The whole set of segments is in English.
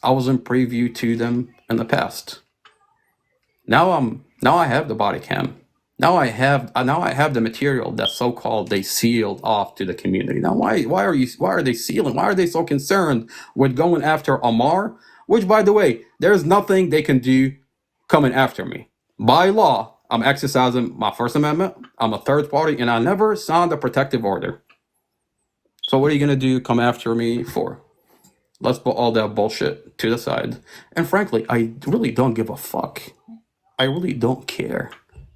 I wasn't preview to them in the past. Now I have the body cam. Now I have the material that so-called they sealed off to the community. Now why are they sealing? Why are they so concerned with going after Amar? Which, by the way, there's nothing they can do coming after me. By law, I'm exercising my First Amendment. I'm a third party, and I never signed a protective order. So what are you gonna do? Come after me for? Let's put all that bullshit to the side. And frankly, I really don't give a fuck. I really don't care.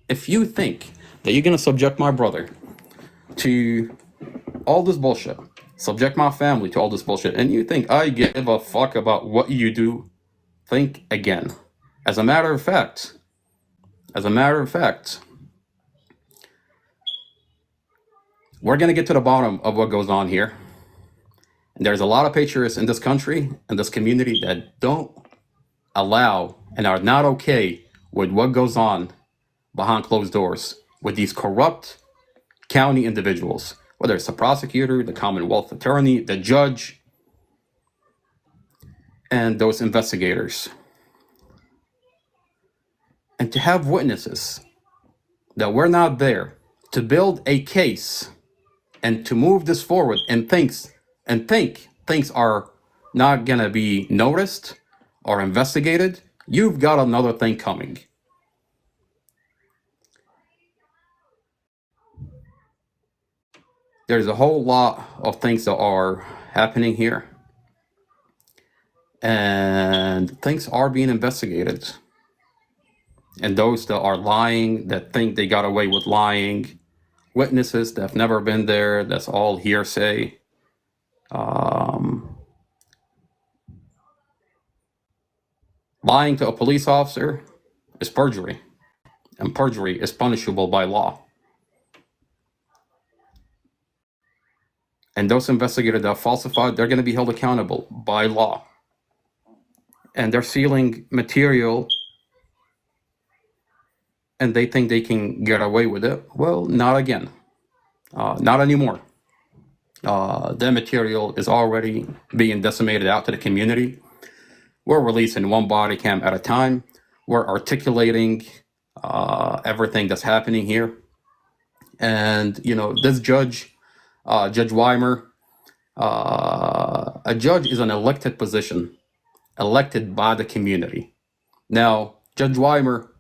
If you think that you're gonna subject my brother to all this bullshit, subject my family to all this bullshit, and you think I give a fuck about what you do, think again. As a matter of fact, we're gonna get to the bottom of what goes on here. And there's a lot of patriots in this country and this community that don't allow and are not okay with what goes on behind closed doors with these corrupt county individuals, whether it's the prosecutor, the Commonwealth attorney, the judge, and those investigators. And to have witnesses that we're not there to build a case and to move this forward and think things are not gonna be noticed or investigated, you've got another thing coming. There's a whole lot of things that are happening here, and things are being investigated. And those that are lying, that think they got away with lying, witnesses that have never been there, that's all hearsay. Lying to a police officer is perjury, and perjury is punishable by law. And those investigators that falsified, they're going to be held accountable by law. And they're sealing material, and they think they can get away with it. Well, not again. Not anymore. Their material is already being decimated out to the community. We're releasing one body cam at a time. We're articulating everything that's happening here. And, you know, this judge, Judge Weimer, a judge is an elected position, elected by the community. Now, Judge Weimer,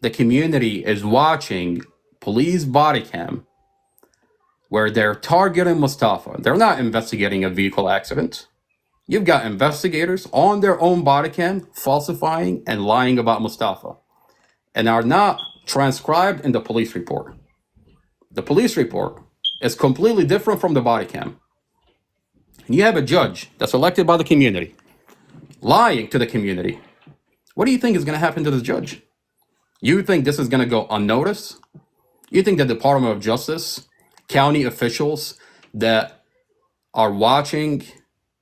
the community is watching police body cam where they're targeting Mustafa. They're not investigating a vehicle accident. You've got investigators on their own body cam falsifying and lying about Mustafa and are not transcribed in the police report. The police report is completely different from the body cam. And you have a judge that's elected by the community lying to the community. What do you think is going to happen to this judge? You think this is going to go unnoticed? You think the Department of Justice, county officials that are watching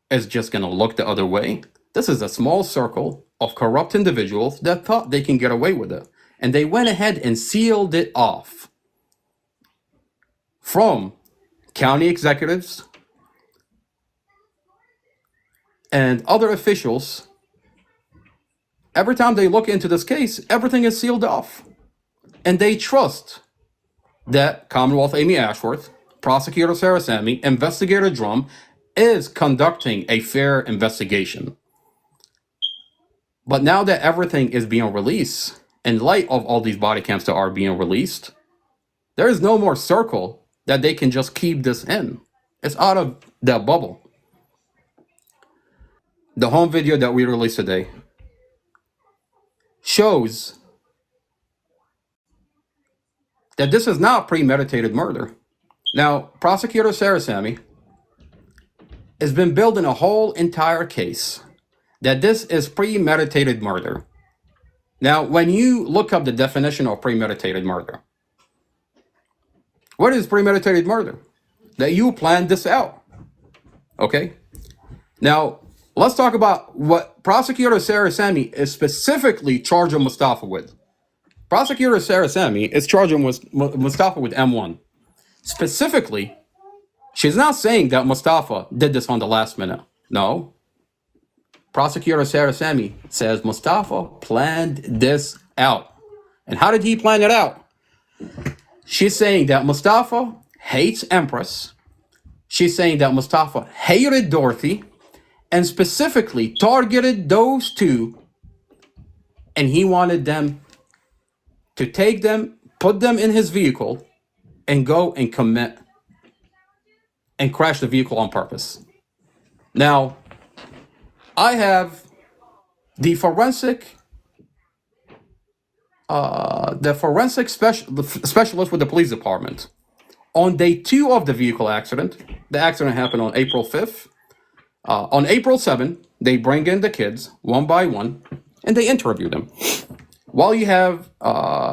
is just going to look the other way? This is a small circle of corrupt individuals that thought they can get away with it. And they went ahead and sealed it off from county executives and other officials. Every time they look into this case, everything is sealed off. And they trust that Commonwealth Amy Ashworth, Prosecutor Sarah Sami, Investigator Drum is conducting a fair investigation. But now that everything is being released, in light of all these body cams that are being released, there is no more circle that they can just keep this in. It's out of that bubble. The home video that we released today shows that this is not premeditated murder. Now, Prosecutor Sarah Sami has been building a whole entire case that this is premeditated murder. Now, when you look up the definition of premeditated murder, what is premeditated murder? That you planned this out. Okay? Now, let's talk about what Prosecutor Sarah Sami is specifically charging Mustafa with. Prosecutor Sarah Sami is charging Mustafa with M1. Specifically, she's not saying that Mustafa did this on the last minute. No. Prosecutor Sami says Mustafa planned this out. And how did he plan it out? She's saying that Mustafa hates Empress. She's saying that Mustafa hated Dorothy and specifically targeted those two, and he wanted them to take them, put them in his vehicle, and go and commit and crash the vehicle on purpose. Now, I have the forensic specialist with the police department. On day 2 of the vehicle accident, the accident happened on April 5th. On April 7th, they bring in the kids one by one and they interview them. While you have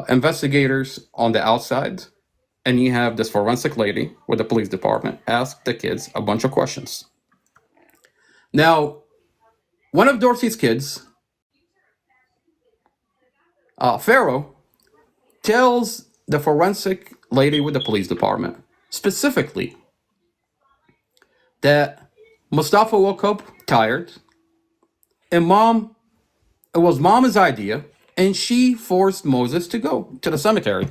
investigators on the outside and you have this forensic lady with the police department ask the kids a bunch of questions. Now, one of Dorothy's kids, Pharoh, tells the forensic lady with the police department specifically that Mustafa woke up tired and it was mom's idea and she forced Moses to go to the cemetery.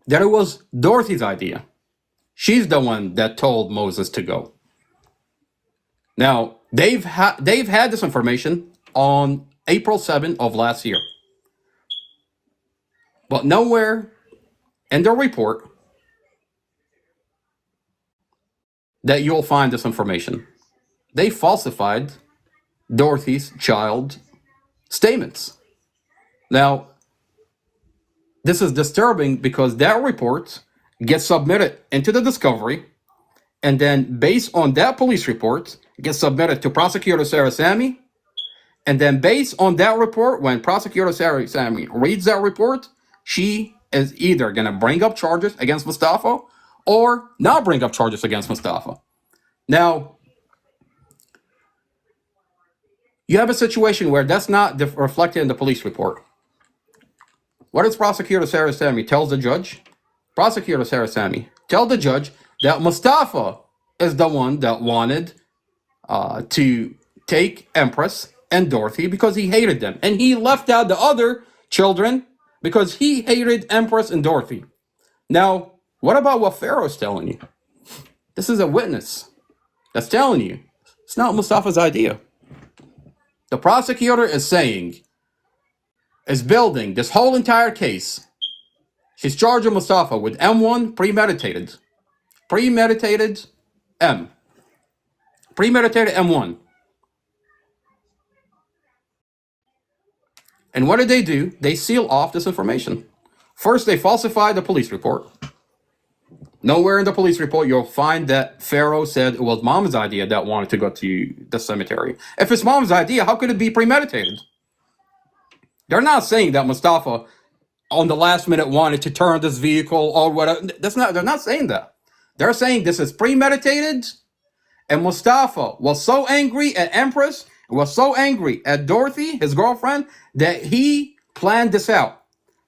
That it was Dorothy's idea. She's the one that told Moses to go. Now, they've had this information on April 7th of last year. But nowhere in their report that you'll find this information. They falsified Dorothy's child statements. Now, this is disturbing because that report gets submitted into the discovery, and then based on that police report, gets submitted to Prosecutor Sami, and then based on that report, when Prosecutor Sami reads that report, she is either going to bring up charges against Mustafa or not bring up charges against Mustafa. Now, you have a situation where that's not reflected in the police report. What does Prosecutor Sami tells the judge? Prosecutor Sami tell the judge that Mustafa is the one that wanted to take Empress and Dorothy because he hated them. And he left out the other children because he hated Empress and Dorothy. Now, what about what Pharoh's telling you? This is a witness that's telling you it's not Mustafa's idea. The prosecutor is building this whole entire case. She's charging Mustafa with M1, premeditated M1. And what did they do? They seal off this information. First, they falsified the police report. Nowhere in the police report you'll find that Pharoh said it was mom's idea that wanted to go to the cemetery. If it's mom's idea, how could it be premeditated? They're not saying that Mustafa on the last minute wanted to turn this vehicle or whatever. They're not saying that. They're saying this is premeditated, and Mustafa was so angry at Empress, was so angry at Dorothy, his girlfriend, that he planned this out.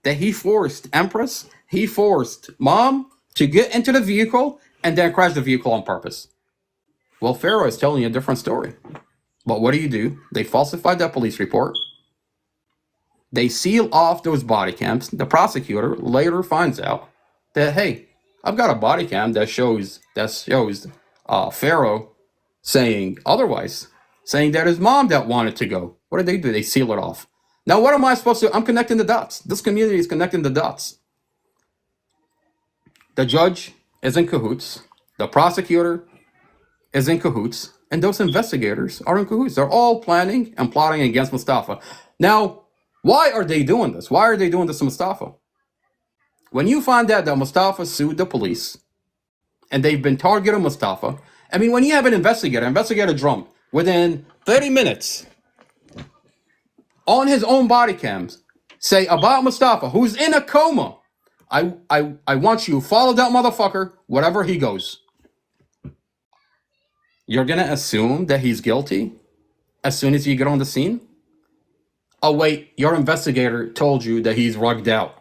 That he forced Empress, he forced Mom to get into the vehicle and then crash the vehicle on purpose. Well, Pharoh is telling you a different story. But what do? They falsified that police report. They seal off those body cams. The prosecutor later finds out that, hey, I've got a body cam that shows Pharoh saying otherwise, saying that his mom that wanted to go. What do? They seal it off. Now, what am I supposed to do? I'm connecting the dots. This community is connecting the dots. The judge is in cahoots. The prosecutor is in cahoots. And those investigators are in cahoots. They're all planning and plotting against Mustafa. Now, why are they doing this? Why are they doing this to Mustafa? When you find out that Mustafa sued the police and they've been targeting Mustafa, I mean, when you have an investigator Drum, within 30 minutes, on his own body cams, say about Mustafa, who's in a coma, I want you to follow that motherfucker wherever he goes. You're going to assume that he's guilty as soon as you get on the scene? Oh, wait, your investigator told you that he's rugged out.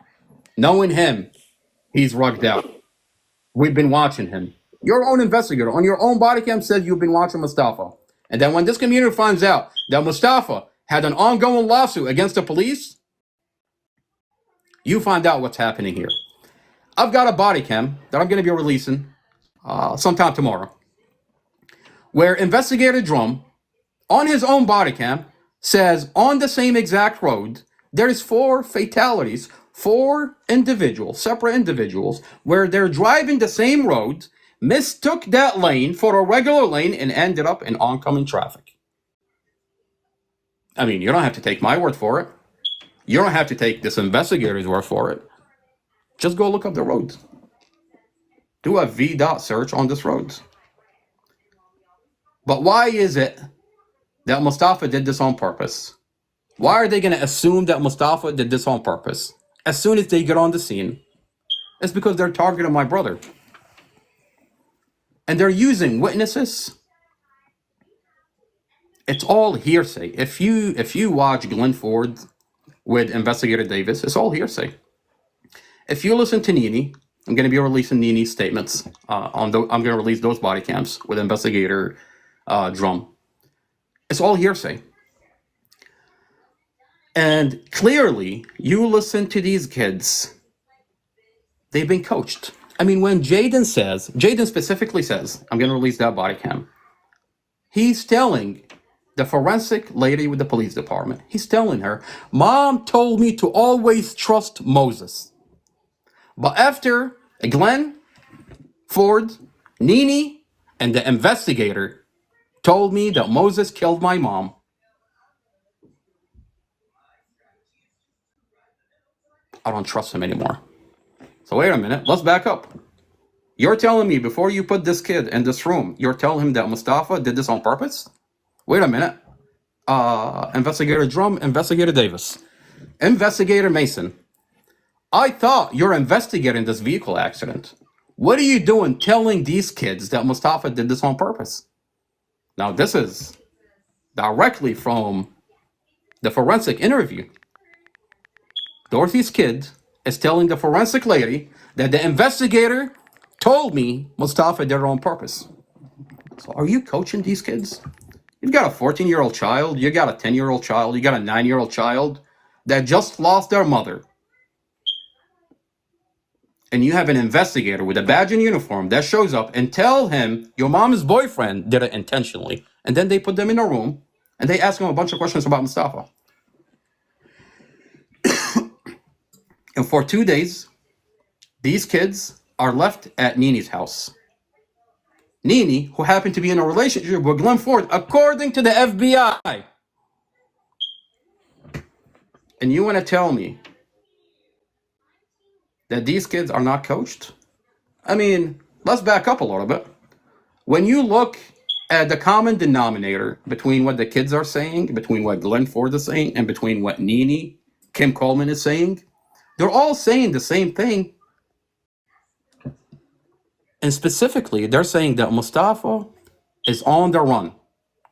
Knowing him, he's rugged out. We've been watching him. Your own investigator on your own body cam said you've been watching Mustafa. And then when this community finds out that Mustafa had an ongoing lawsuit against the police, you find out what's happening here. I've got a body cam that I'm going to be releasing sometime tomorrow, where investigator Drum, on his own body cam, says on the same exact road, there is 4 fatalities, 4 individuals, separate individuals, where they're driving the same road, mistook that lane for a regular lane, and ended up in oncoming traffic. I mean, you don't have to take my word for it. You don't have to take this investigator's word for it. Just go look up the road. Do a VDOT search on this road. But why is it that Mustafa did this on purpose? Why are they going to assume that Mustafa did this on purpose? As soon as they get on the scene, it's because they're targeting my brother. And they're using witnesses. It's all hearsay. If you watch Glenn Ford with Investigator Davis, it's all hearsay. If you listen to Nini, I'm going to be releasing Nini's statements. I'm going to release those body cams with Investigator Drum. It's all hearsay. And clearly, you listen to these kids. They've been coached. I mean, when Jaden specifically says, I'm going to release that body cam, he's telling the forensic lady with the police department, he's telling her, Mom told me to always trust Moses. But after Glenn, Ford, Nini, and the investigator told me that Moses killed my mom, I don't trust him anymore. So wait a minute, let's back up. You're telling me before you put this kid in this room, you're telling him that Mustafa did this on purpose? Wait a minute. Investigator Drum, Investigator Davis, Investigator Mason, I thought you're investigating this vehicle accident. What are you doing telling these kids that Mustafa did this on purpose? Now, this is directly from the forensic interview. Dorothy's kid is telling the forensic lady that the investigator told me Mustafa did it on purpose. So are you coaching these kids? You've got a 14-year-old child, you got a 10-year-old child, you got a 9-year-old child that just lost their mother. And you have an investigator with a badge and uniform that shows up and tell him your mom's boyfriend did it intentionally. And then they put them in a room and they ask him a bunch of questions about Mustafa. And for 2 days, these kids are left at Nini's house. Nini, who happened to be in a relationship with Glenn Ford, according to the FBI. And you want to tell me that these kids are not coached? I mean, let's back up a little bit. When you look at the common denominator between what the kids are saying, between what Glenn Ford is saying, and between what Nini, Kim Coleman is saying, they're all saying the same thing. And specifically, they're saying that Mustafa is on the run.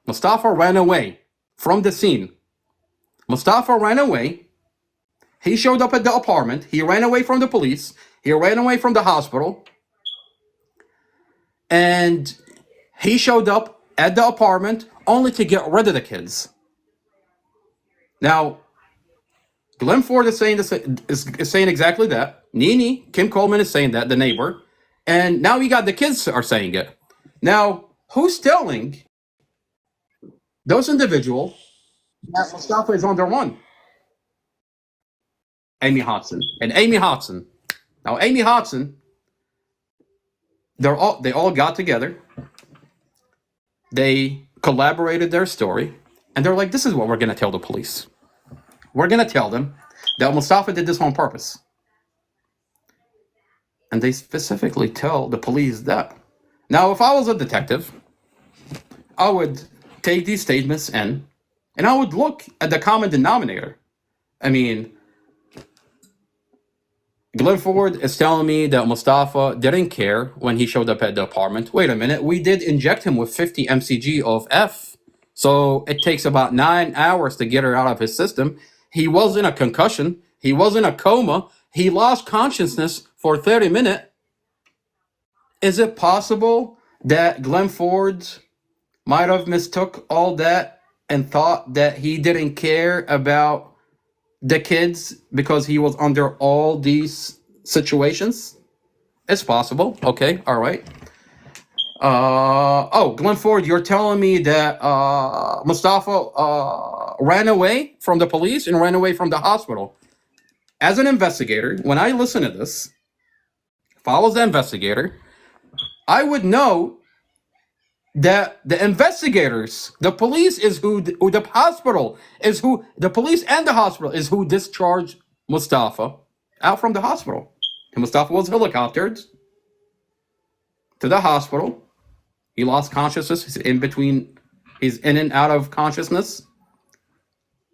Mustafa ran away from the scene. Mustafa ran away. He showed up at the apartment. He ran away from the police. He ran away from the hospital. And he showed up at the apartment only to get rid of the kids. Now, Glenn Ford is saying exactly that. Nini, Kim Coleman is saying that, the neighbor. And now you got the kids are saying it. Now, who's telling those individuals that Mustafa is on the run? Amy Hodson. And Amy Hodson. Now, Amy Hodson, they all got together. They collaborated their story. And they're like, this is what we're going to tell the police. We're going to tell them that Mustafa did this on purpose. And they specifically tell the police that. Now, if I was a detective, I would take these statements in, and I would look at the common denominator. I mean, Glenn Ford is telling me that Mustafa didn't care when he showed up at the apartment. Wait a minute, we did inject him with 50 mcg of F, so it takes about 9 hours to get her out of his system. He was in a concussion. He was in a coma. He lost consciousness for 30 minutes. Is it possible that Glenn Ford might have mistook all that and thought that he didn't care about the kids because he was under all these situations. It's possible. Okay, all right. Oh, Glenn Ford, you're telling me that Mustafa ran away from the police and ran away from the hospital. As an investigator, when I listen to this, if I was the investigator, I would know that the investigators, the police is who the hospital is who the police and the hospital is who discharged Mustafa out from the hospital. And Mustafa was helicoptered to the hospital. He lost consciousness. He's in between. He's in and out of consciousness.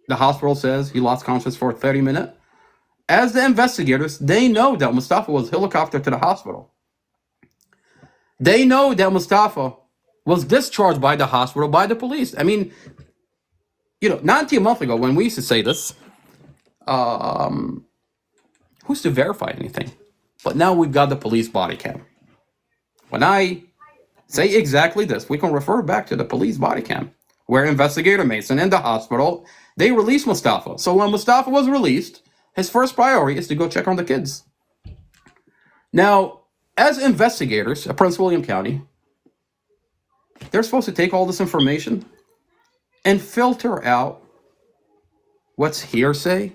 The hospital says he lost consciousness for 30 minutes. As the investigators, they know that Mustafa was helicoptered to the hospital. They know that Mustafa was discharged by the hospital by the police. I mean, 19 months ago when we used to say this, who's to verify anything? But now we've got the police body cam. When I say exactly this, we can refer back to the police body cam, where investigator Mason in the hospital, they released Mustafa. So when Mustafa was released, his first priority is to go check on the kids. Now, as investigators at Prince William County, they're supposed to take all this information and filter out what's hearsay,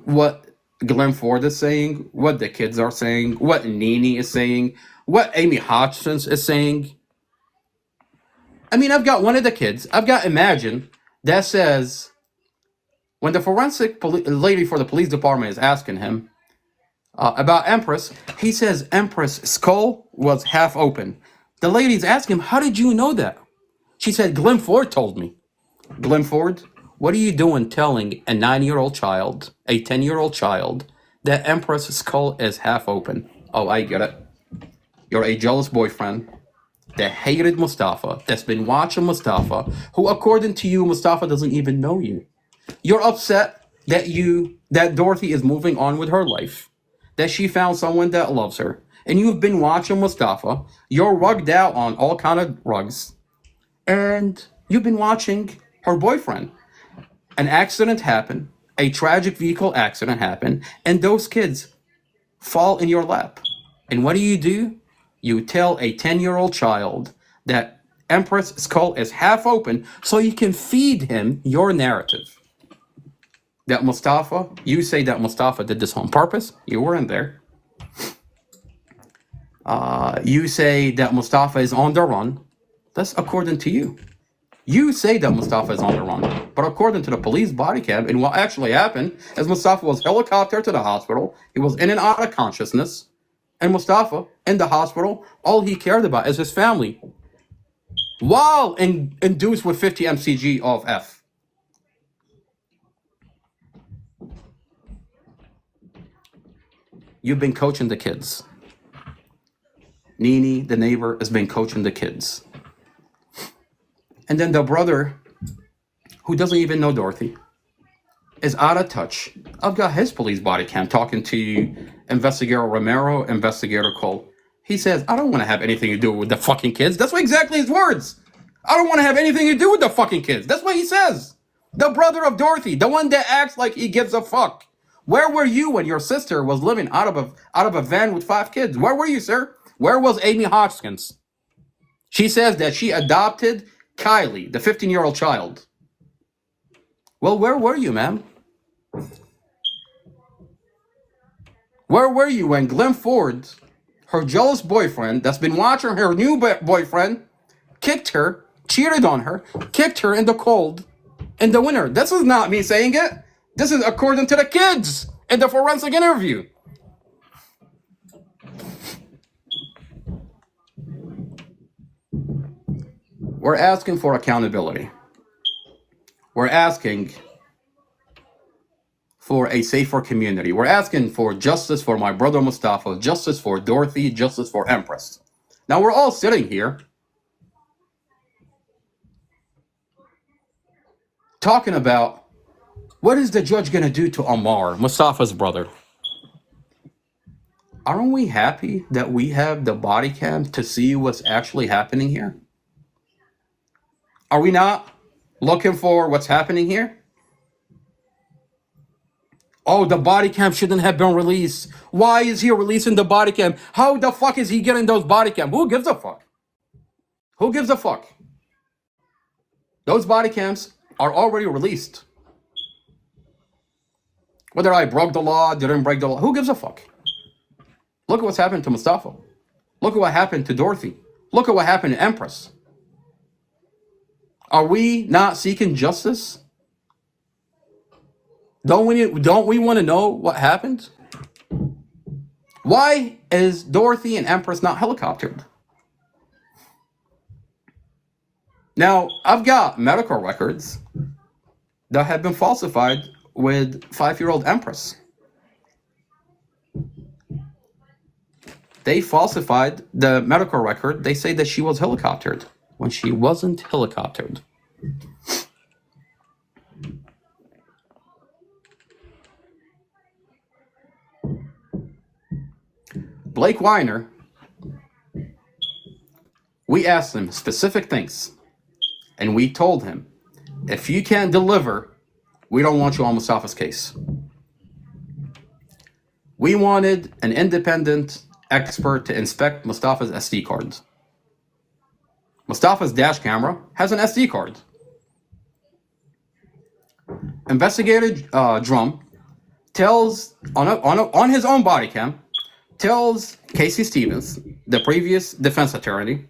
what Glenn Ford is saying, what the kids are saying, what Nene is saying, what Amy Hodgson is saying. I mean, I've got one of the kids, I've got Imagine, that says, when the forensic lady for the police department is asking him about Empress, he says Empress' skull was half open. The lady's asking him, how did you know that? She said, Glenn Ford told me. Glenn Ford, what are you doing telling a 9-year-old child, a 10-year-old child, that Empress' skull is half open? Oh, I get it. You're a jealous boyfriend that hated Mustafa, that's been watching Mustafa, who, according to you, Mustafa doesn't even know you. You're upset that Dorothy is moving on with her life, that she found someone that loves her, and you've been watching Mustafa. You're rugged out on all kind of rugs, and you've been watching her boyfriend. An accident happened, a tragic vehicle accident happened, and those kids fall in your lap. And what do? You tell a 10-year-old child that Empress' skull is half open so you can feed him your narrative. That Mustafa, you say that Mustafa did this on purpose. You weren't there. You say that Mustafa is on the run. That's according to you. You say that Mustafa is on the run. But according to the police body cam, and what actually happened is Mustafa was helicoptered to the hospital. He was in and out of consciousness. And Mustafa, in the hospital, all he cared about is his family. While induced with 50 mcg of F. You've been coaching the kids. Nene, the neighbor, has been coaching the kids. And then the brother, who doesn't even know Dorothy, is out of touch. I've got his police body cam talking to Investigator Romero, Investigator Cole. He says, I don't want to have anything to do with the fucking kids. That's what exactly his words. I don't want to have anything to do with the fucking kids. That's what he says. The brother of Dorothy, the one that acts like he gives a fuck. Where were you when your sister was living out of a van with 5 kids? Where were you, sir? Where was Amy Hodgkins? She says that she adopted Kylie, the 15-year-old child. Well, where were you, ma'am? Where were you when Glenn Ford, her jealous boyfriend that's been watching her new boyfriend, kicked her, cheated on her, kicked her in the cold in the winter? This is not me saying it. This is according to the kids in the forensic interview. We're asking for accountability. We're asking for a safer community. We're asking for justice for my brother Mustafa, justice for Dorothy, justice for Empress. Now we're all sitting here talking about what is the judge going to do to Amar, Mustafa's brother. Aren't we happy that we have the body cam to see what's actually happening here? Are we not looking for what's happening here? Oh, the body cam shouldn't have been released. Why is he releasing the body cam? How the fuck is he getting those body cam? Who gives a fuck? Who gives a fuck? Those body cams are already released. Whether I broke the law, didn't break the law, who gives a fuck? Look at what's happened to Mustafa. Look at what happened to Dorothy. Look at what happened to Empress. Are we not seeking justice? Don't we want to know what happened? Why is Dorothy and Empress not helicoptered? Now, I've got medical records that have been falsified with 5-year-old Empress. They falsified the medical record. They say that she was helicoptered when she wasn't helicoptered. Blake Weiner, we asked him specific things, and we told him, if you can't deliver, we don't want you on Mustafa's case. We wanted an independent expert to inspect Mustafa's SD cards. Mustafa's dash camera has an SD card. Investigator Drum tells, on his own body cam, tells Casey Stevens, the previous defense attorney,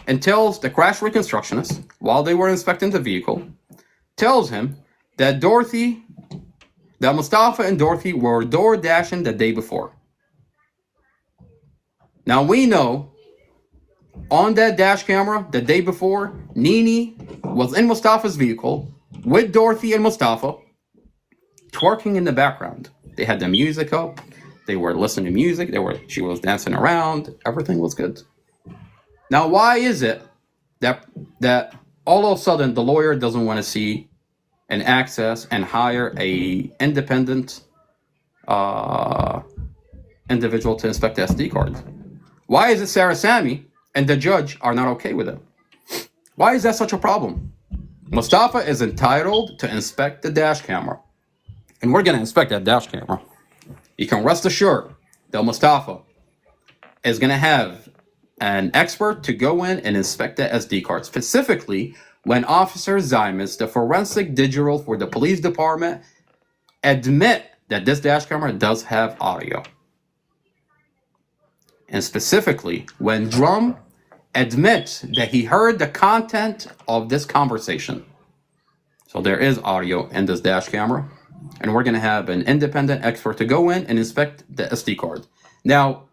and tells the crash reconstructionist, while they were inspecting the vehicle, tells him that Mustafa and Dorothy were door dashing the day before. Now we know on that dash camera the day before, Nini was in Mustafa's vehicle with Dorothy and Mustafa twerking in the background. They had the music up. They were listening to music. She was dancing around. Everything was good. Now, why is it that all of a sudden the lawyer doesn't want to see and access and hire a independent individual to inspect the SD card? Why is it Sami and the judge are not okay with it? Why is that such a problem? Mustafa is entitled to inspect the dash camera, and we're going to inspect that dash camera. You can rest assured that Mustafa is going to have an expert to go in and inspect the SD card, specifically when Officer Zymus, the forensic digital for the police department, admit that this dash camera does have audio. And specifically when Drum admits that he heard the content of this conversation. So there is audio in this dash camera. And we're going to have an independent expert to go in and inspect the SD card. Now,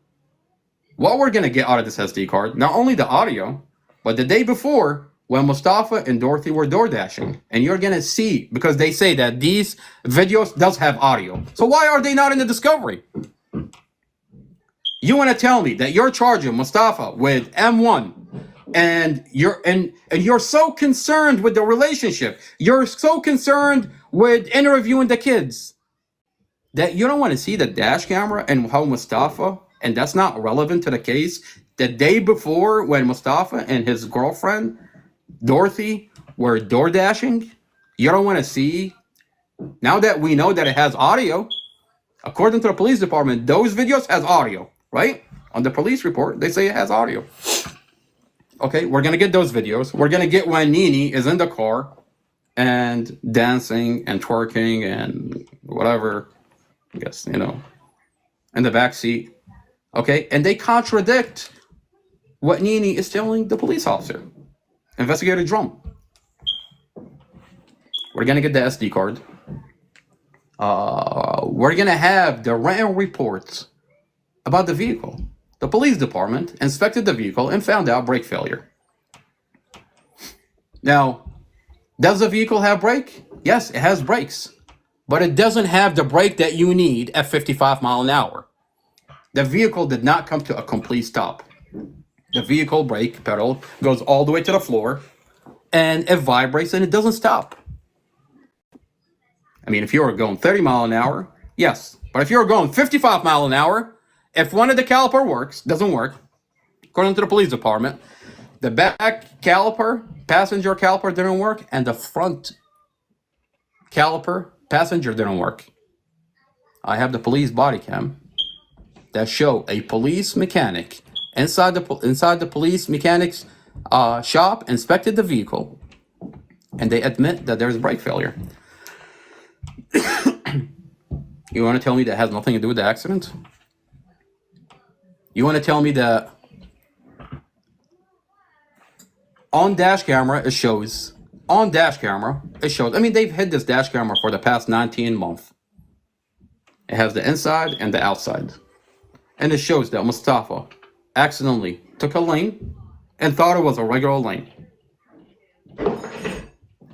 what we're going to get out of this SD card, not only the audio, but the day before when Mustafa and Dorothy were door dashing. And you're going to see, because they say that these videos does have audio. So why are they not in the discovery? You want to tell me that you're charging Mustafa with M1 and you're so concerned with the relationship. You're so concerned with interviewing the kids that you don't want to see the dash camera and how Mustafa, and that's not relevant to the case, the day before when Mustafa and his girlfriend, Dorothy, were door dashing. You don't want to see, now that we know that it has audio, according to the police department, those videos has audio, right? On the police report, they say it has audio. Okay, we're going to get those videos. We're going to get when Nini is in the car and dancing and twerking and whatever, I guess, in the back seat. Okay, and they contradict what Nini is telling the police officer, Investigator Drum. We're going to get the SD card. We're going to have the written reports about the vehicle. The police department inspected the vehicle and found out brake failure. Now, does the vehicle have brake? Yes, it has brakes. But it doesn't have the brake that you need at 55 miles an hour. The vehicle did not come to a complete stop. The vehicle brake pedal goes all the way to the floor and it vibrates and it doesn't stop. I mean, if you were going 30 miles an hour, yes. But if you're going 55 miles an hour, if one of the caliper doesn't work, according to the police department, the back caliper passenger caliper didn't work, and the front caliper passenger didn't work. I have the police body cam that show a police mechanic inside the police mechanic's shop inspected the vehicle, and they admit that there's brake failure. You want to tell me that has nothing to do with the accident? You want to tell me that on dash camera it shows? I mean, they've hid this dash camera for the past 19 months. It has the inside and the outside. And it shows that Mustafa accidentally took a lane and thought it was a regular lane.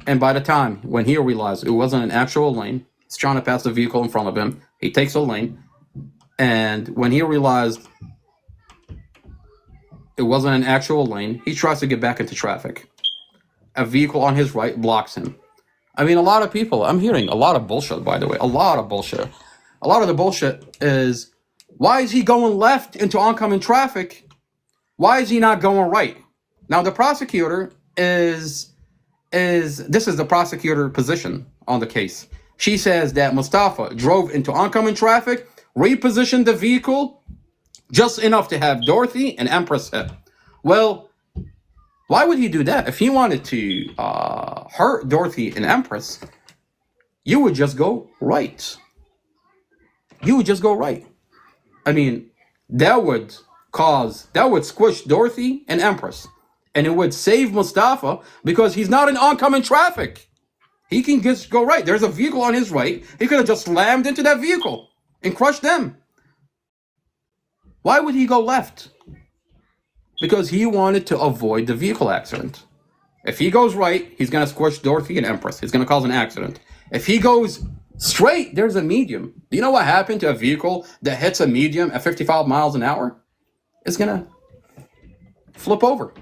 And by the time when he realized it wasn't an actual lane, he's trying to pass the vehicle in front of him. He takes a lane. And when he realized it wasn't an actual lane, he tries to get back into traffic. A vehicle on his right blocks him. I mean, a lot of people, I'm hearing a lot of bullshit, by the way. A lot of bullshit. A lot of the bullshit is, why is he going left into oncoming traffic? Why is he not going right? Now, the prosecutor this is the prosecutor position on the case. She says that Mustafa drove into oncoming traffic, repositioned the vehicle just enough to have Dorothy and Empress hit. Well, why would he do that? If he wanted to hurt Dorothy and Empress, you would just go right. You would just go right. I mean, that would squish Dorothy and Empress. And it would save Mustafa because he's not in oncoming traffic. He can just go right. There's a vehicle on his right. He could have just slammed into that vehicle and crushed them. Why would he go left? Because he wanted to avoid the vehicle accident. If he goes right, he's going to squish Dorothy and Empress. He's going to cause an accident. If he goes straight, there's a medium. Do you know what happened to a vehicle that hits a medium at 55 miles an hour? It's going to flip over.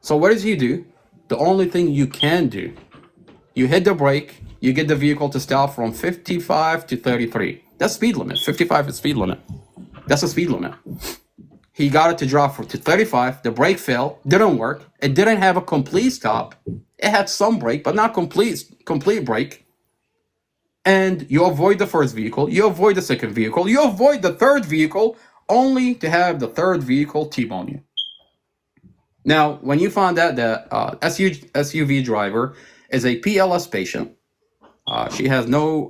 So what does he do? The only thing you can do, you hit the brake, you get the vehicle to stop from 55 to 33. That's speed limit. 55 is speed limit. That's a speed limit. He got it to drop to 35. The brake failed. Didn't work. It didn't have a complete stop. It had some brake, but not complete brake. And you avoid the first vehicle. You avoid the second vehicle. You avoid the third vehicle, only to have the third vehicle T-bone you. Now, when you find out that SUV driver is a PLS patient, she has no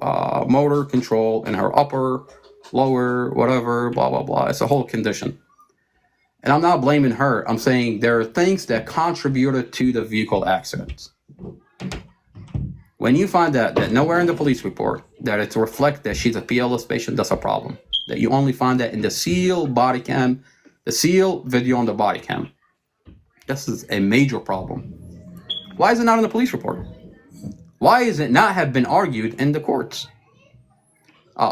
motor control in her upper, lower, whatever, blah, blah, blah. It's a whole condition. And I'm not blaming her. I'm saying there are things that contributed to the vehicle accident. When you find out that nowhere in the police report that it's reflect that she's a PLS patient, that's a problem. That you only find that in the Conceal body cam, the Conceal video on the body cam. This is a major problem. Why is it not in the police report? Why is it not have been argued in the courts?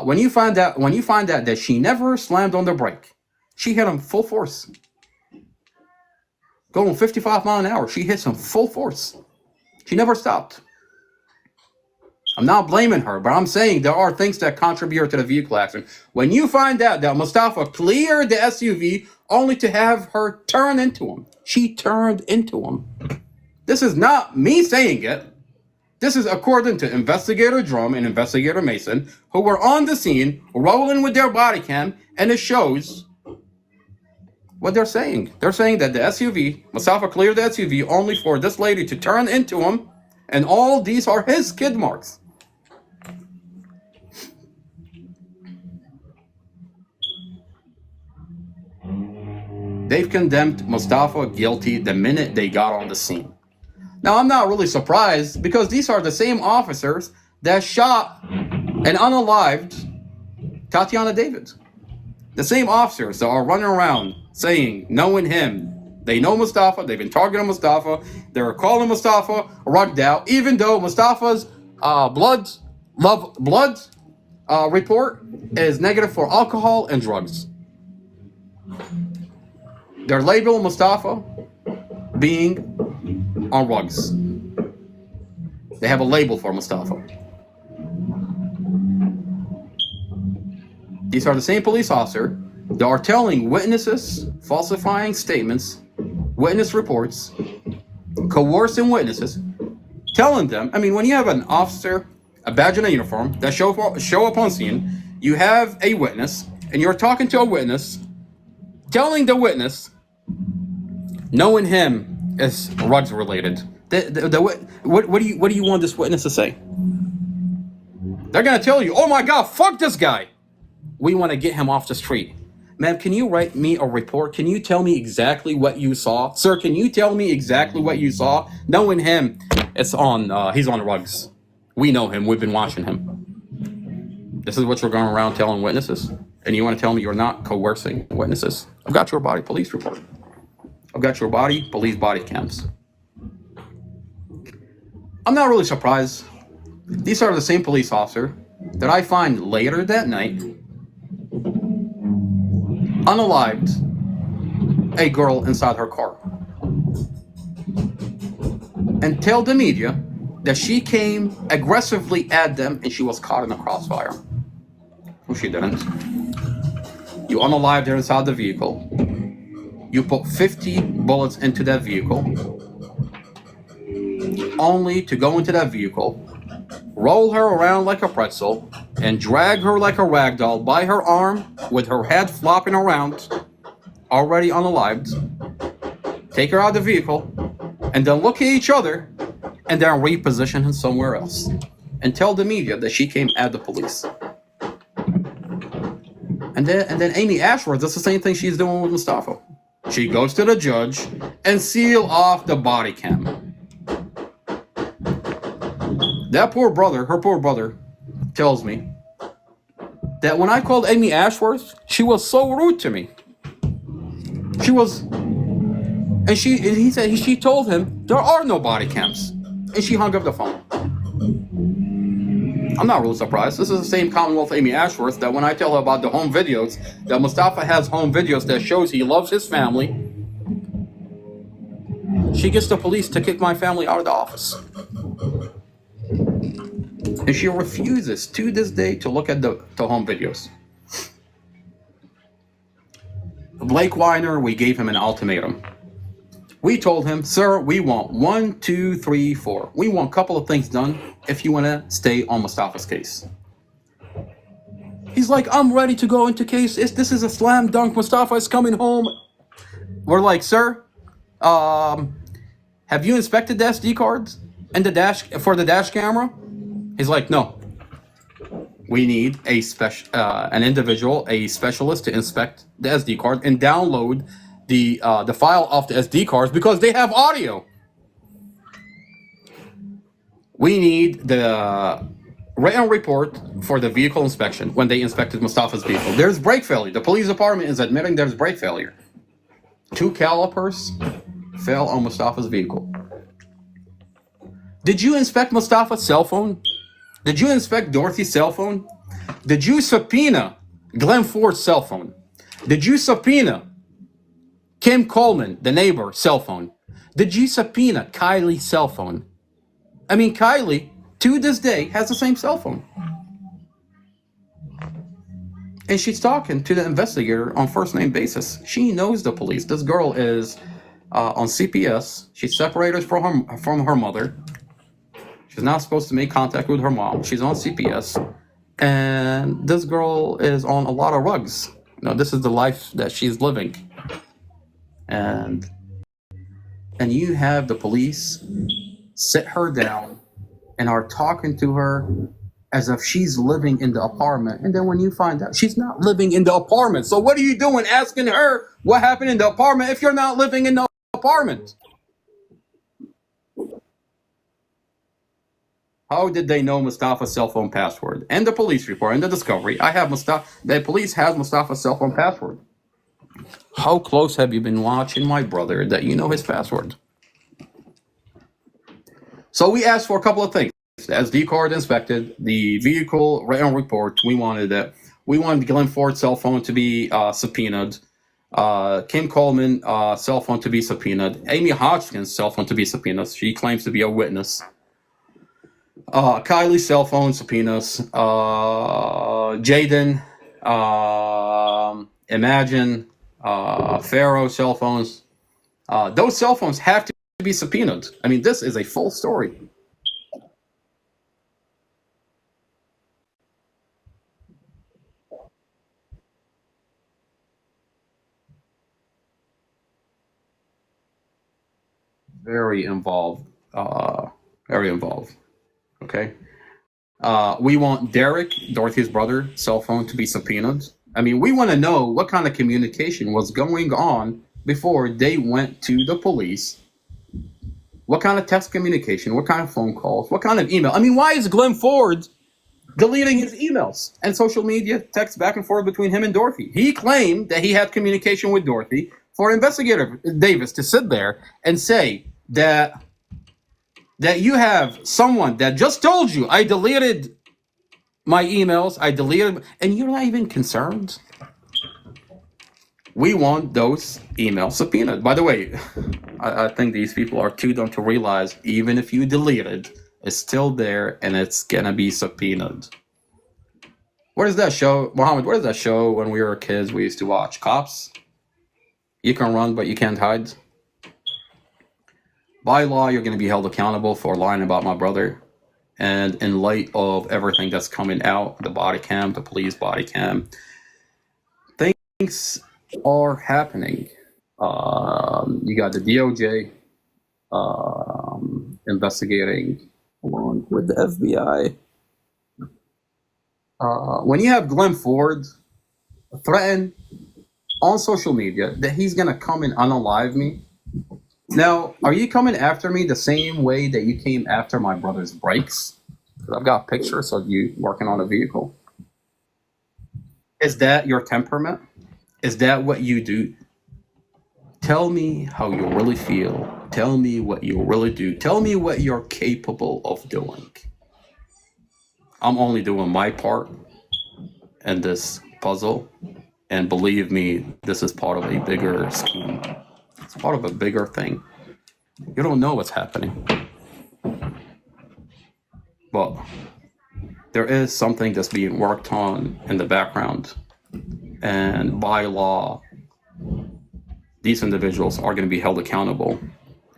When you find out that she never slammed on the brake, she hit him full force. Going 55 miles an hour, she hits him full force. She never stopped. I'm not blaming her, but I'm saying there are things that contribute to the vehicle accident. When you find out that Mustafa cleared the SUV only to have her turn into him, she turned into him. This is not me saying it. This is according to Investigator Drum and Investigator Mason, who were on the scene, rolling with their body cam, and it shows what they're saying. They're saying that the SUV, Mustafa cleared the SUV only for this lady to turn into him, and all these are his skid marks. They've condemned Mustafa guilty the minute they got on the scene. Now, I'm not really surprised because these are the same officers that shot and unalived Tatiana David. The same officers that are running around saying, knowing him, they know Mustafa, they've been targeting Mustafa, they're calling Mustafa rugged out, even though Mustafa's blood report is negative for alcohol and drugs. They're labeling Mustafa being on drugs. They have a label for Mustafa. These are the same police officer that are telling witnesses, falsifying statements, witness reports, coercing witnesses, telling them, I mean, when you have an officer, a badge and a uniform that show up on scene, you have a witness, and you're talking to a witness, telling the witness, knowing him is Ruggs related. What do you want this witness to say? They're gonna tell you, oh my God, fuck this guy. We want to get him off the street. Ma'am, can you write me a report? Can you tell me exactly what you saw? Sir, can you tell me exactly what you saw? Knowing him, he's on Ruggs. We know him, we've been watching him. This is what you're going around telling witnesses? And you want to tell me you're not coercing witnesses? I've got your body police report. I've got your body police body cams. I'm not really surprised. These are the same police officer that I find later that night unalived a girl inside her car and tell the media that she came aggressively at them and she was caught in the crossfire. Well, she didn't. You unalived her inside the vehicle. You put 50 bullets into that vehicle, only to go into that vehicle, roll her around like a pretzel, and drag her like a rag doll by her arm with her head flopping around, already unalived, take her out of the vehicle, and then look at each other, and then reposition her somewhere else, and tell the media that she came at the police. And then Amy Ashworth does the same thing she's doing with Mustafa. She goes to the judge and seal off the body cam. Her poor brother, tells me that when I called Amy Ashworth, she was so rude to me. She told him there are no body cams, and she hung up the phone. I'm not really surprised. This is the same Commonwealth Amy Ashworth that when I tell her about the home videos, that Mustafa has home videos that shows he loves his family, she gets the police to kick my family out of the office. And she refuses to this day to look at the home videos. Blake Weiner, we gave him an ultimatum. We told him, sir, we want 1, 2, 3, 4. We want a couple of things done if you want to stay on Mustafa's case. He's like, I'm ready to go into case. This is a slam dunk. Mustafa is coming home. We're like, sir, have you inspected the SD cards and the dash camera? He's like, no. We need an individual, a specialist to inspect the SD card and download the file off the SD cards because they have audio. We need the written report for the vehicle inspection when they inspected Mustafa's vehicle. There's brake failure. The police department is admitting there's brake failure. 2 calipers fell on Mustafa's vehicle. Did you inspect Mustafa's cell phone? Did you inspect Dorothy's cell phone? Did you subpoena Glenn Ford's cell phone? Did you subpoena Kim Coleman, the neighbor's cell phone? Did you subpoena Kylie's cell phone? I mean, Kylie, to this day, has the same cell phone. And she's talking to the investigator on first-name basis. She knows the police. This girl is on CPS. She's separated from her mother. She's not supposed to make contact with her mom. She's on CPS. And this girl is on a lot of rugs. This is the life that she's living. And you have the police sit her down and are talking to her as if she's living in the apartment. And then when you find out she's not living in the apartment, so what are you doing asking her what happened in the apartment if you're not living in the apartment? How did they know Mustafa's cell phone password? And the police report and the discovery. The police has Mustafa's cell phone password. How close have you been watching my brother that you know his password? So we asked for a couple of things. The SD card inspected, the vehicle written report. We wanted that. We wanted Glenn Ford's cell phone to be subpoenaed. Kim Coleman cell phone to be subpoenaed. Amy Hodgkin's cell phone to be subpoenaed. She claims to be a witness. Kylie's cell phone subpoenas. Jaden, Imagine, Pharoh cell phones. Those cell phones have to be subpoenaed. I mean, this is a full story. Very involved. Very involved. Okay. We want Derek, Dorothy's brother, cell phone to be subpoenaed. I mean, we want to know what kind of communication was going on before they went to the police. What kind of text communication? What kind of phone calls? What kind of email? I mean, why is Glenn Ford deleting his emails and social media text back and forth between him and Dorothy? He claimed that he had communication with Dorothy for investigator Davis to sit there and say that you have someone that just told you, I deleted my emails, and you're not even concerned. We want those emails subpoenaed. By the way, I think these people are too dumb to realize even if you delete it, it's still there and it's gonna be subpoenaed. What is that show, Mohammed? What is that show when we were kids we used to watch? Cops? You can run, but you can't hide. By law, you're going to be held accountable for lying about my brother. And in light of everything that's coming out, the body cam, the police body cam, things are happening. You got the DOJ investigating along with the FBI. When you have Glenn Ford threaten on social media that he's going to come and unalive me, now, are you coming after me the same way that you came after my brother's brakes? Because I've got pictures of you working on a vehicle. Is that your temperament? Is that what you do? Tell me how you really feel. Tell me what you really do. Tell me what you're capable of doing. I'm only doing my part in this puzzle. And believe me, this is part of a bigger scheme. It's part of a bigger thing. You don't know what's happening. But there is something that's being worked on in the background. And by law, these individuals are going to be held accountable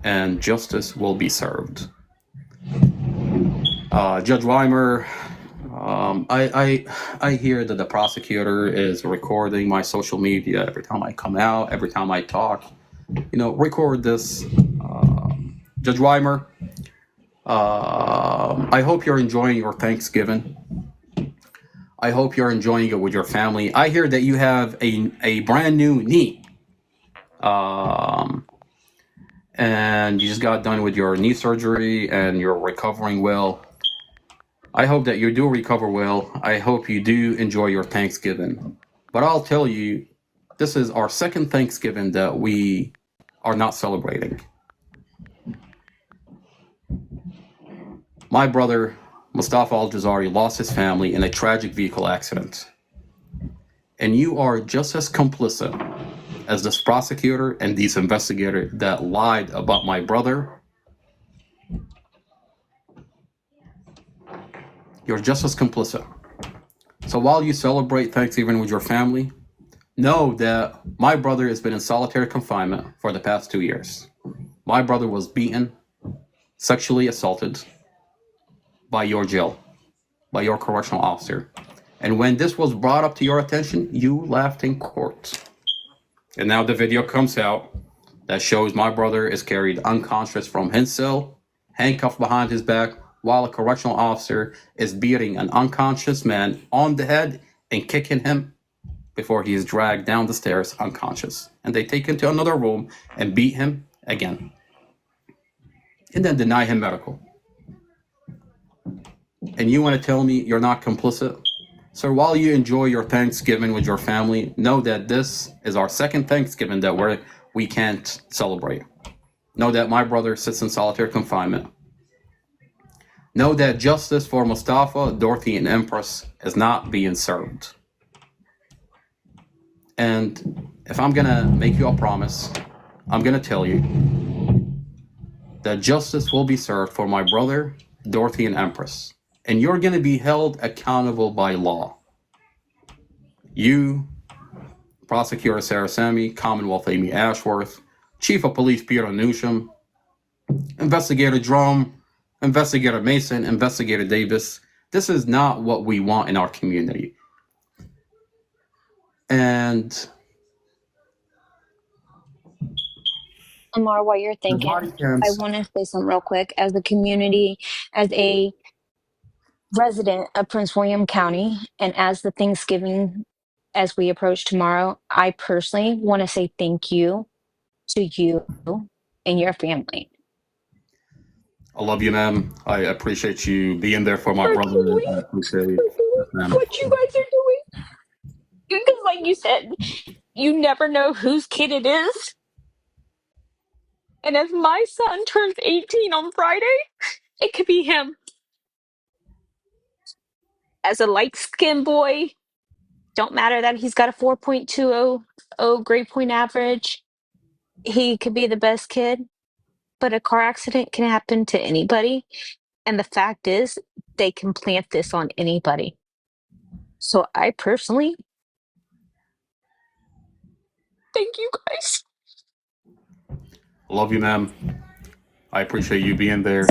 and justice will be served. Judge Weimer, I hear that the prosecutor is recording my social media every time I come out, every time I talk. Record this. Judge Weimer, I hope you're enjoying your Thanksgiving. I hope you're enjoying it with your family. I hear that you have a brand new knee. And you just got done with your knee surgery and you're recovering well. I hope that you do recover well. I hope you do enjoy your Thanksgiving. But I'll tell you, this is our second Thanksgiving that we are not celebrating. My brother, Mustafa al-Jazari, lost his family in a tragic vehicle accident. And you are just as complicit as this prosecutor and these investigators that lied about my brother. You're just as complicit. So while you celebrate Thanksgiving with your family, know that my brother has been in solitary confinement for the past 2 years. My brother was beaten, sexually assaulted by your jail, by your correctional officer. And when this was brought up to your attention, you laughed in court. And now the video comes out that shows my brother is carried unconscious from his cell, handcuffed behind his back, while a correctional officer is beating an unconscious man on the head and kicking him before he is dragged down the stairs unconscious. And they take him to another room and beat him again. And then deny him medical. And you want to tell me you're not complicit? So while you enjoy your Thanksgiving with your family, know that this is our second Thanksgiving that we can't celebrate. Know that my brother sits in solitary confinement. Know that justice for Mustafa, Dorothy, and Empress is not being served. And if I'm going to make you a promise, I'm going to tell you that justice will be served for my brother, Dorothy, and Empress. And you're going to be held accountable by law. You, Prosecutor Sarah Sami, Commonwealth Amy Ashworth, Chief of Police Peter Newsham, Investigator Drum, Investigator Mason, Investigator Davis. This is not what we want in our community. And Amar, while you're the thinking, body I cams, want to say something real quick. As a community, as a resident of Prince William County, and as the Thanksgiving as we approach tomorrow, I personally want to say thank you to you and your family I love you, ma'am. I appreciate you being there for my for brother. doing, I appreciate for doing that, ma'am. what you guys are doing. Because, like you said, you never know whose kid it is. And as my son turns 18 on Friday, it could be him. As a light skinned boy, don't matter that he's got a 4.20 grade point average. He could be the best kid, but a car accident can happen to anybody. And the fact is, they can plant this on anybody. So I personally thank you guys. I love you, ma'am. I appreciate you being there.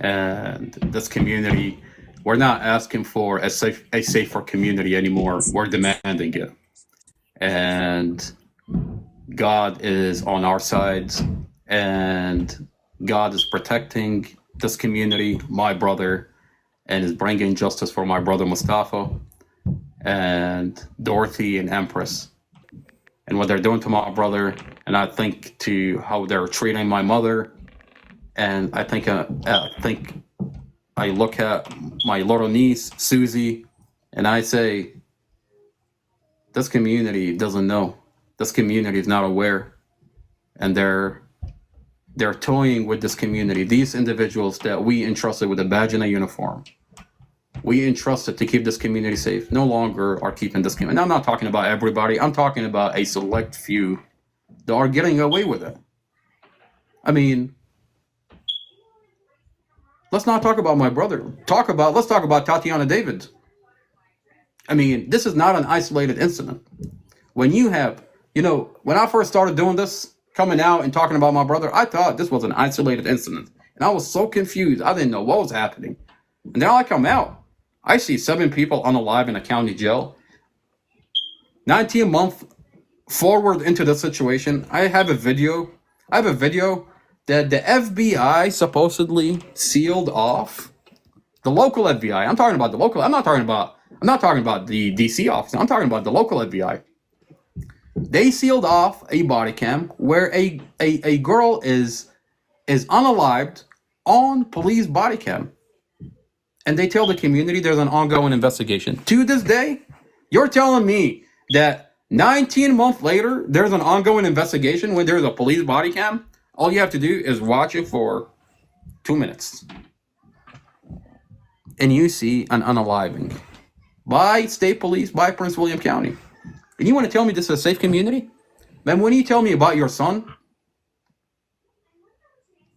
And this community, we're not asking for a safer community anymore. We're demanding it. And God is on our side, and God is protecting this community, my brother, and is bringing justice for my brother Mustafa and Dorothy and Empress, and what they're doing to my brother. And I think to how they're treating my mother, and I think I look at my little niece Susie, and I say, this community doesn't know. This community is not aware, and they're toying with this community. These individuals that we entrusted with a badge and a uniform, we entrusted to keep this community safe, no longer are keeping this community. And I'm not talking about everybody. I'm talking about a select few that are getting away with it. I mean, let's not talk about my brother. Let's talk about Tatiana David. I mean, this is not an isolated incident. When you have, when I first started doing this, coming out and talking about my brother, I thought this was an isolated incident. And I was so confused. I didn't know what was happening. And now I come out. I see 7 people unalive in a county jail. 19 months forward into the situation, I have a video that the FBI supposedly sealed off. The local FBI. I'm talking about the local. I'm not talking about the DC office. I'm talking about the local FBI. They sealed off a body cam where a girl is unalived on police body cam. And they tell the community there's an ongoing investigation. To this day, you're telling me that 19 months later, there's an ongoing investigation when there's a police body cam? All you have to do is watch it for 2 minutes. And you see an unaliving by state police, by Prince William County. And you want to tell me this is a safe community? Man, when you tell me about your son,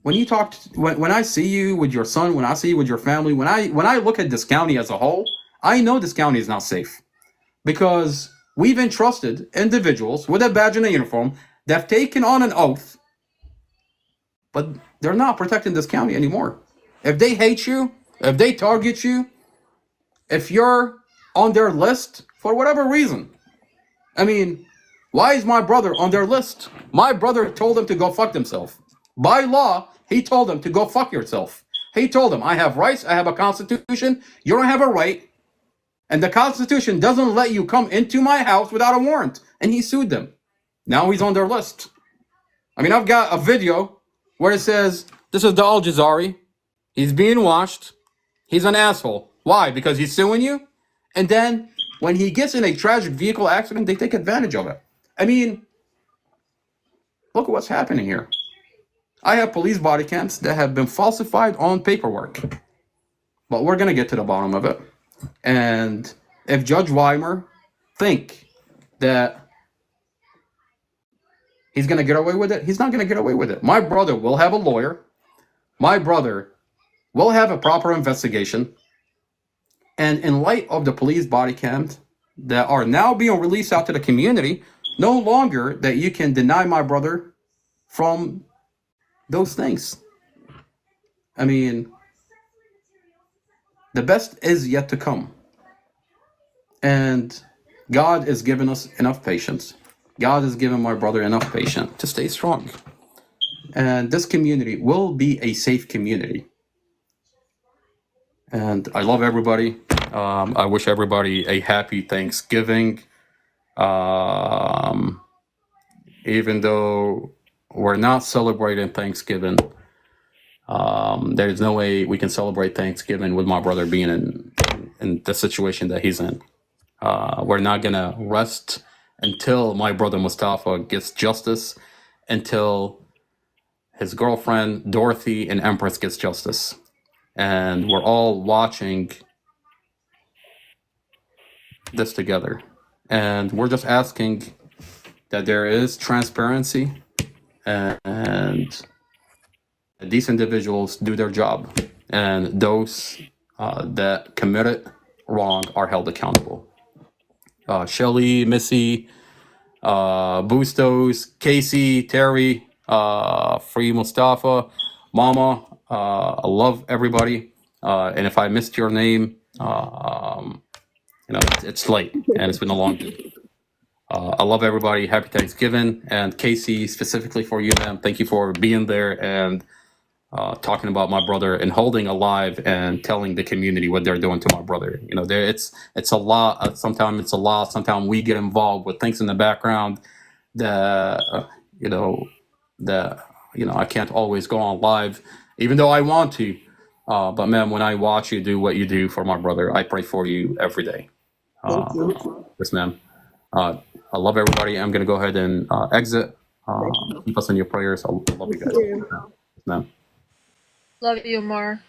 when I see you with your son, when I see you with your family, when I look at this county as a whole, I know this county is not safe. Because we've entrusted individuals with a badge and a uniform that have taken on an oath, but they're not protecting this county anymore. If they hate you, if they target you, if you're on their list for whatever reason, I mean, why is my brother on their list? My brother told them to go fuck themselves. By law, he told them to go fuck yourself. He told them, I have rights, I have a constitution, you don't have a right, and the Constitution doesn't let you come into my house without a warrant. And he sued them. Now he's on their list. I mean, I've got a video where it says, this is the Al Jazari. He's being washed. He's an asshole. Why? Because he's suing you? And then when he gets in a tragic vehicle accident, they take advantage of it. I mean, look at what's happening here. I have police body cams that have been falsified on paperwork. But we're going to get to the bottom of it. And if Judge Weimer think that he's going to get away with it, he's not going to get away with it. My brother will have a lawyer. My brother will have a proper investigation. And in light of the police body cams that are now being released out to the community, no longer that you can deny my brother from those things. I mean, the best is yet to come. And God has given us enough patience. God has given my brother enough patience to stay strong. And this community will be a safe community. And I love everybody. I wish everybody a happy Thanksgiving. Even though we're not celebrating Thanksgiving, there's no way we can celebrate Thanksgiving with my brother being in the situation that he's in. We're not gonna rest until my brother Mustafa gets justice, until his girlfriend Dorothy and Empress gets justice. And we're all watching this together. And we're just asking that there is transparency and these individuals do their job. And those that committed wrong are held accountable. Shelly, Missy, Bustos, Casey, Terry, Free Mustafa, Mama. I love everybody. And if I missed your name, it's late and it's been a long day. I love everybody. Happy Thanksgiving. And Casey, specifically for you, ma'am, thank you for being there and talking about my brother and holding alive and telling the community what they're doing to my brother. It's a lot. Sometimes it's a lot. Sometimes we get involved with things in the background that I can't always go on live, even though I want to. But man, when I watch you do what you do for my brother, I pray for you every day. Thank you. Yes, ma'am. I love everybody. I'm gonna go ahead and exit. Keep us in your prayers. I love you guys. Thank you. Yes, ma'am. Love you, Mar.